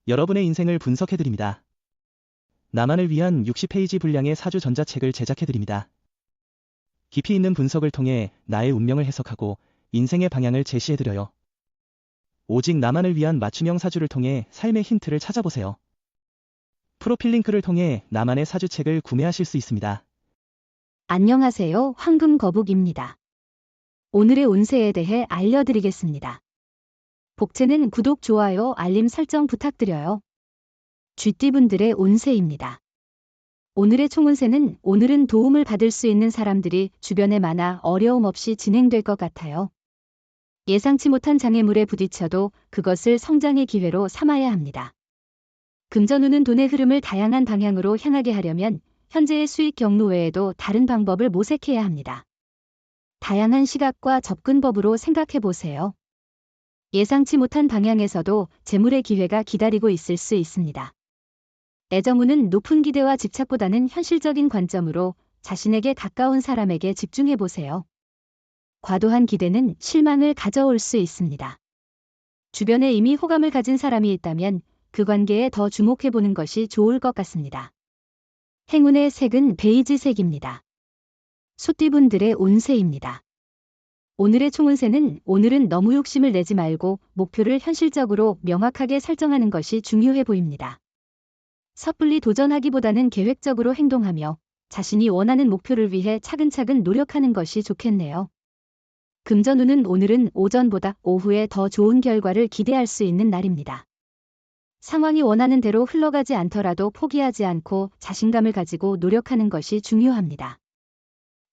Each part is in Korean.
여러분의 인생을 분석해드립니다. 나만을 위한 60페이지 분량의 사주 전자책을 제작해드립니다. 깊이 있는 분석을 통해 나의 운명을 해석하고 인생의 방향을 제시해드려요. 오직 나만을 위한 맞춤형 사주를 통해 삶의 힌트를 찾아보세요. 프로필 링크를 통해 나만의 사주책을 구매하실 수 있습니다. 안녕하세요. 황금거북입니다. 오늘의 운세에 대해 알려드리겠습니다. 복채는 구독, 좋아요, 알림 설정 부탁드려요. 쥐띠분들의 운세입니다. 오늘의 총운세는 오늘은 도움을 받을 수 있는 사람들이 주변에 많아 어려움 없이 진행될 것 같아요. 예상치 못한 장애물에 부딪혀도 그것을 성장의 기회로 삼아야 합니다. 금전운은 돈의 흐름을 다양한 방향으로 향하게 하려면 현재의 수익 경로 외에도 다른 방법을 모색해야 합니다. 다양한 시각과 접근법으로 생각해 보세요. 예상치 못한 방향에서도 재물의 기회가 기다리고 있을 수 있습니다. 애정운은 높은 기대와 집착보다는 현실적인 관점으로 자신에게 가까운 사람에게 집중해 보세요. 과도한 기대는 실망을 가져올 수 있습니다. 주변에 이미 호감을 가진 사람이 있다면 그 관계에 더 주목해 보는 것이 좋을 것 같습니다. 행운의 색은 베이지색입니다. 소띠분들의 운세입니다. 오늘의 총운세는 오늘은 너무 욕심을 내지 말고 목표를 현실적으로 명확하게 설정하는 것이 중요해 보입니다. 섣불리 도전하기보다는 계획적으로 행동하며 자신이 원하는 목표를 위해 차근차근 노력하는 것이 좋겠네요. 금전운은 오늘은 오전보다 오후에 더 좋은 결과를 기대할 수 있는 날입니다. 상황이 원하는 대로 흘러가지 않더라도 포기하지 않고 자신감을 가지고 노력하는 것이 중요합니다.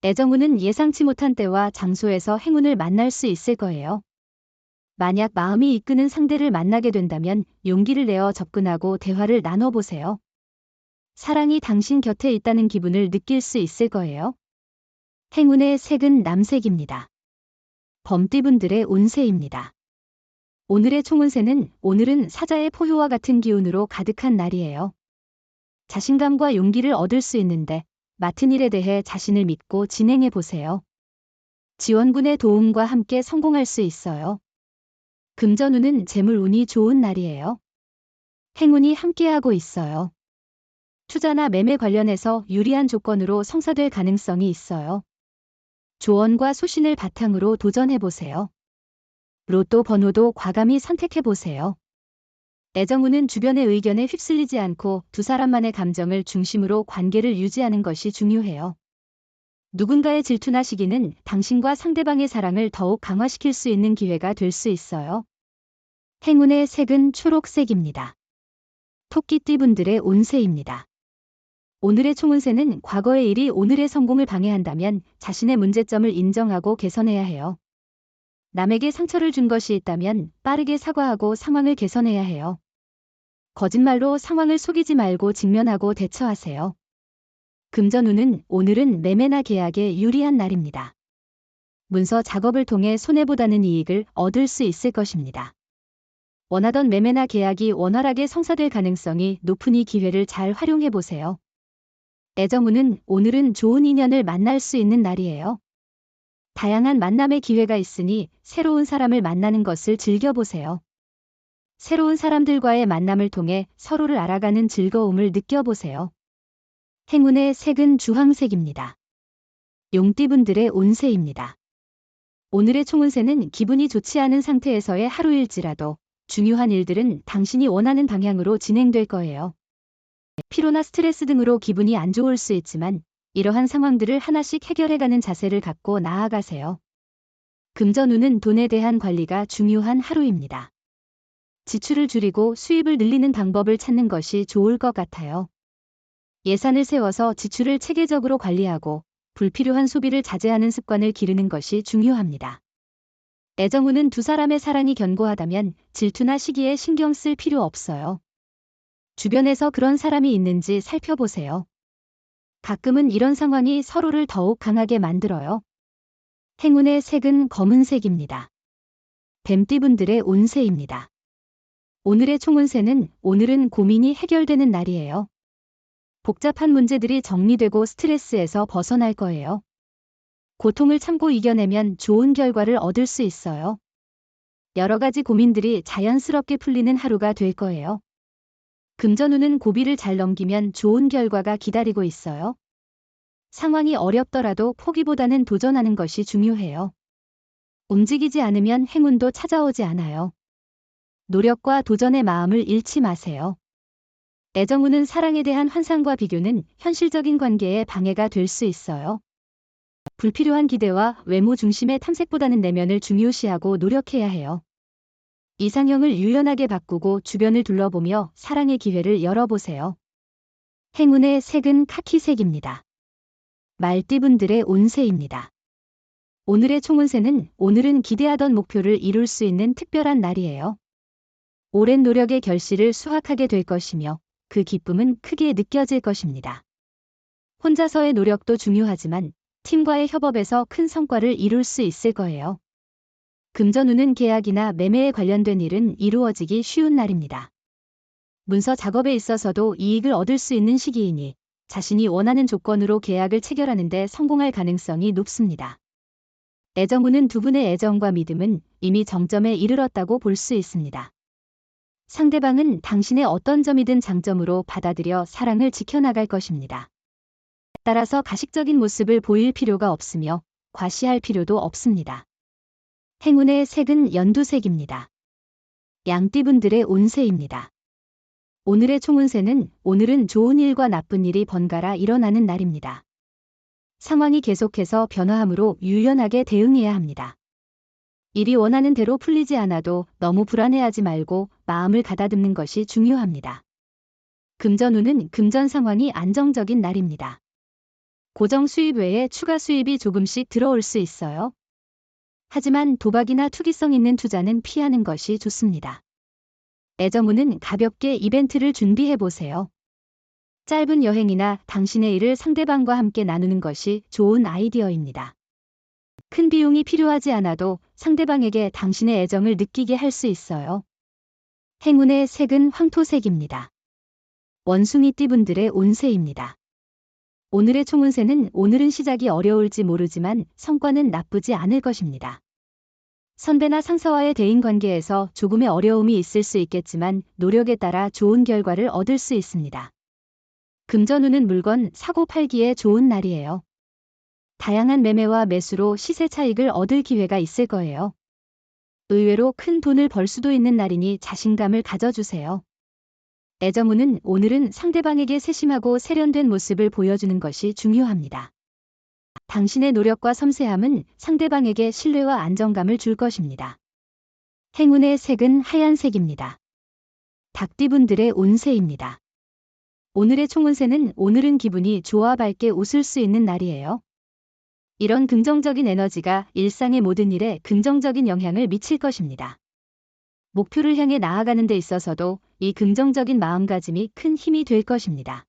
애정운은 예상치 못한 때와 장소에서 행운을 만날 수 있을 거예요. 만약 마음이 이끄는 상대를 만나게 된다면 용기를 내어 접근하고 대화를 나눠보세요. 사랑이 당신 곁에 있다는 기분을 느낄 수 있을 거예요. 행운의 색은 남색입니다. 범띠분들의 운세입니다. 오늘의 총운세는 오늘은 사자의 포효와 같은 기운으로 가득한 날이에요. 자신감과 용기를 얻을 수 있는데 맡은 일에 대해 자신을 믿고 진행해 보세요. 지원군의 도움과 함께 성공할 수 있어요. 금전운은 재물운이 좋은 날이에요. 행운이 함께하고 있어요. 투자나 매매 관련해서 유리한 조건으로 성사될 가능성이 있어요. 조언과 소신을 바탕으로 도전해 보세요. 로또 번호도 과감히 선택해 보세요. 애정운은 주변의 의견에 휩쓸리지 않고 두 사람만의 감정을 중심으로 관계를 유지하는 것이 중요해요. 누군가의 질투나 시기는 당신과 상대방의 사랑을 더욱 강화시킬 수 있는 기회가 될 수 있어요. 행운의 색은 초록색입니다. 토끼띠분들의 운세입니다. 오늘의 총운세는 과거의 일이 오늘의 성공을 방해한다면 자신의 문제점을 인정하고 개선해야 해요. 남에게 상처를 준 것이 있다면 빠르게 사과하고 상황을 개선해야 해요. 거짓말로 상황을 속이지 말고 직면하고 대처하세요. 금전운은 오늘은 매매나 계약에 유리한 날입니다. 문서 작업을 통해 손해보다는 이익을 얻을 수 있을 것입니다. 원하던 매매나 계약이 원활하게 성사될 가능성이 높으니 기회를 잘 활용해 보세요. 애정운은 오늘은 좋은 인연을 만날 수 있는 날이에요. 다양한 만남의 기회가 있으니 새로운 사람을 만나는 것을 즐겨보세요. 새로운 사람들과의 만남을 통해 서로를 알아가는 즐거움을 느껴보세요. 행운의 색은 주황색입니다. 용띠분들의 운세입니다. 오늘의 총운세는 기분이 좋지 않은 상태에서의 하루일지라도 중요한 일들은 당신이 원하는 방향으로 진행될 거예요. 피로나 스트레스 등으로 기분이 안 좋을 수 있지만 이러한 상황들을 하나씩 해결해가는 자세를 갖고 나아가세요. 금전운은 돈에 대한 관리가 중요한 하루입니다. 지출을 줄이고 수입을 늘리는 방법을 찾는 것이 좋을 것 같아요. 예산을 세워서 지출을 체계적으로 관리하고 불필요한 소비를 자제하는 습관을 기르는 것이 중요합니다. 애정운은 두 사람의 사랑이 견고하다면 질투나 시기에 신경 쓸 필요 없어요. 주변에서 그런 사람이 있는지 살펴보세요. 가끔은 이런 상황이 서로를 더욱 강하게 만들어요. 행운의 색은 검은색입니다. 뱀띠분들의 운세입니다. 오늘의 총운세는 오늘은 고민이 해결되는 날이에요. 복잡한 문제들이 정리되고 스트레스에서 벗어날 거예요. 고통을 참고 이겨내면 좋은 결과를 얻을 수 있어요. 여러 가지 고민들이 자연스럽게 풀리는 하루가 될 거예요. 금전운은 고비를 잘 넘기면 좋은 결과가 기다리고 있어요. 상황이 어렵더라도 포기보다는 도전하는 것이 중요해요. 움직이지 않으면 행운도 찾아오지 않아요. 노력과 도전의 마음을 잃지 마세요. 애정운은 사랑에 대한 환상과 비교는 현실적인 관계에 방해가 될 수 있어요. 불필요한 기대와 외모 중심의 탐색보다는 내면을 중요시하고 노력해야 해요. 이상형을 유연하게 바꾸고 주변을 둘러보며 사랑의 기회를 열어보세요. 행운의 색은 카키색입니다. 말띠분들의 운세입니다. 오늘의 총운세는 오늘은 기대하던 목표를 이룰 수 있는 특별한 날이에요. 오랜 노력의 결실을 수확하게 될 것이며 그 기쁨은 크게 느껴질 것입니다. 혼자서의 노력도 중요하지만 팀과의 협업에서 큰 성과를 이룰 수 있을 거예요. 금전운은 계약이나 매매에 관련된 일은 이루어지기 쉬운 날입니다. 문서 작업에 있어서도 이익을 얻을 수 있는 시기이니 자신이 원하는 조건으로 계약을 체결하는 데 성공할 가능성이 높습니다. 애정운은 두 분의 애정과 믿음은 이미 정점에 이르렀다고 볼 수 있습니다. 상대방은 당신의 어떤 점이든 장점으로 받아들여 사랑을 지켜나갈 것입니다. 따라서 가식적인 모습을 보일 필요가 없으며 과시할 필요도 없습니다. 행운의 색은 연두색입니다. 양띠분들의 운세입니다. 오늘의 총운세는 오늘은 좋은 일과 나쁜 일이 번갈아 일어나는 날입니다. 상황이 계속해서 변화하므로 유연하게 대응해야 합니다. 일이 원하는 대로 풀리지 않아도 너무 불안해하지 말고 마음을 가다듬는 것이 중요합니다. 금전운은 금전 상황이 안정적인 날입니다. 고정 수입 외에 추가 수입이 조금씩 들어올 수 있어요. 하지만 도박이나 투기성 있는 투자는 피하는 것이 좋습니다. 애정운은 가볍게 이벤트를 준비해보세요. 짧은 여행이나 당신의 일을 상대방과 함께 나누는 것이 좋은 아이디어입니다. 큰 비용이 필요하지 않아도 상대방에게 당신의 애정을 느끼게 할 수 있어요. 행운의 색은 황토색입니다. 원숭이띠분들의 운세입니다. 오늘의 총운세는 오늘은 시작이 어려울지 모르지만 성과는 나쁘지 않을 것입니다. 선배나 상사와의 대인관계에서 조금의 어려움이 있을 수 있겠지만 노력에 따라 좋은 결과를 얻을 수 있습니다. 금전운은 물건 사고 팔기에 좋은 날이에요. 다양한 매매와 매수로 시세 차익을 얻을 기회가 있을 거예요. 의외로 큰 돈을 벌 수도 있는 날이니 자신감을 가져주세요. 애정운은 오늘은 상대방에게 세심하고 세련된 모습을 보여주는 것이 중요합니다. 당신의 노력과 섬세함은 상대방에게 신뢰와 안정감을 줄 것입니다. 행운의 색은 하얀색입니다. 닭띠분들의 운세입니다. 오늘의 총운세는 오늘은 기분이 좋아 밝게 웃을 수 있는 날이에요. 이런 긍정적인 에너지가 일상의 모든 일에 긍정적인 영향을 미칠 것입니다. 목표를 향해 나아가는 데 있어서도 이 긍정적인 마음가짐이 큰 힘이 될 것입니다.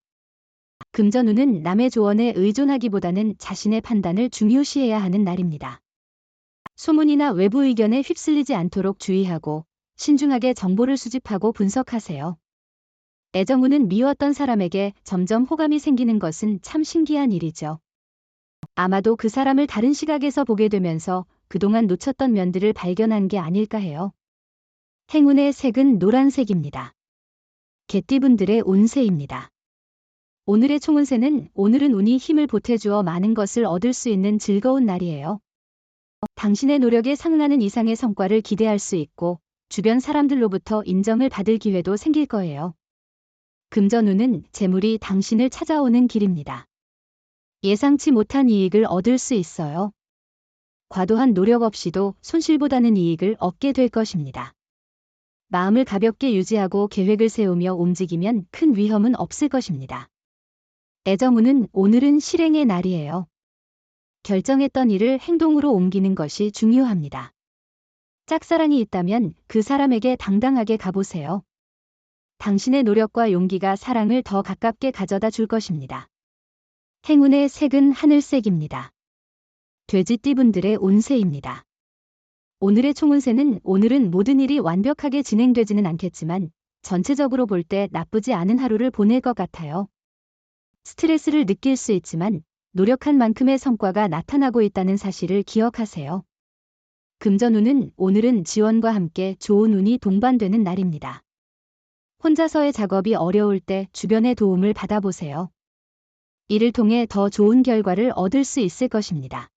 금전운은 남의 조언에 의존하기보다는 자신의 판단을 중요시해야 하는 날입니다. 소문이나 외부 의견에 휩쓸리지 않도록 주의하고 신중하게 정보를 수집하고 분석하세요. 애정운은 미웠던 사람에게 점점 호감이 생기는 것은 참 신기한 일이죠. 아마도 그 사람을 다른 시각에서 보게 되면서 그동안 놓쳤던 면들을 발견한 게 아닐까 해요. 행운의 색은 노란색입니다. 개띠분들의 운세입니다. 오늘의 총운세는 오늘은 운이 힘을 보태주어 많은 것을 얻을 수 있는 즐거운 날이에요. 당신의 노력에 상응하는 이상의 성과를 기대할 수 있고 주변 사람들로부터 인정을 받을 기회도 생길 거예요. 금전운은 재물이 당신을 찾아오는 길입니다. 예상치 못한 이익을 얻을 수 있어요. 과도한 노력 없이도 손실보다는 이익을 얻게 될 것입니다. 마음을 가볍게 유지하고 계획을 세우며 움직이면 큰 위험은 없을 것입니다. 애정운은 오늘은 실행의 날이에요. 결정했던 일을 행동으로 옮기는 것이 중요합니다. 짝사랑이 있다면 그 사람에게 당당하게 가보세요. 당신의 노력과 용기가 사랑을 더 가깝게 가져다 줄 것입니다. 행운의 색은 하늘색입니다. 돼지띠분들의 운세입니다. 오늘의 총운세는 오늘은 모든 일이 완벽하게 진행되지는 않겠지만 전체적으로 볼 때 나쁘지 않은 하루를 보낼 것 같아요. 스트레스를 느낄 수 있지만 노력한 만큼의 성과가 나타나고 있다는 사실을 기억하세요. 금전운은 오늘은 지원과 함께 좋은 운이 동반되는 날입니다. 혼자서의 작업이 어려울 때 주변의 도움을 받아보세요. 이를 통해 더 좋은 결과를 얻을 수 있을 것입니다.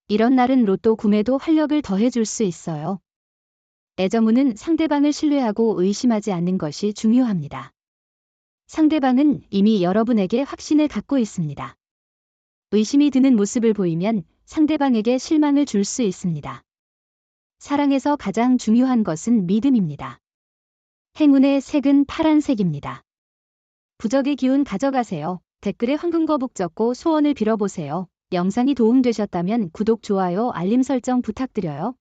이런 날은 로또 구매도 활력을 더해줄 수 있어요. 애정운은 상대방을 신뢰하고 의심하지 않는 것이 중요합니다. 상대방은 이미 여러분에게 확신을 갖고 있습니다. 의심이 드는 모습을 보이면 상대방에게 실망을 줄 수 있습니다. 사랑에서 가장 중요한 것은 믿음입니다. 행운의 색은 파란색입니다. 부적의 기운 가져가세요. 댓글에 황금거북 적고 소원을 빌어보세요. 영상이 도움되셨다면 구독, 좋아요, 알림 설정 부탁드려요.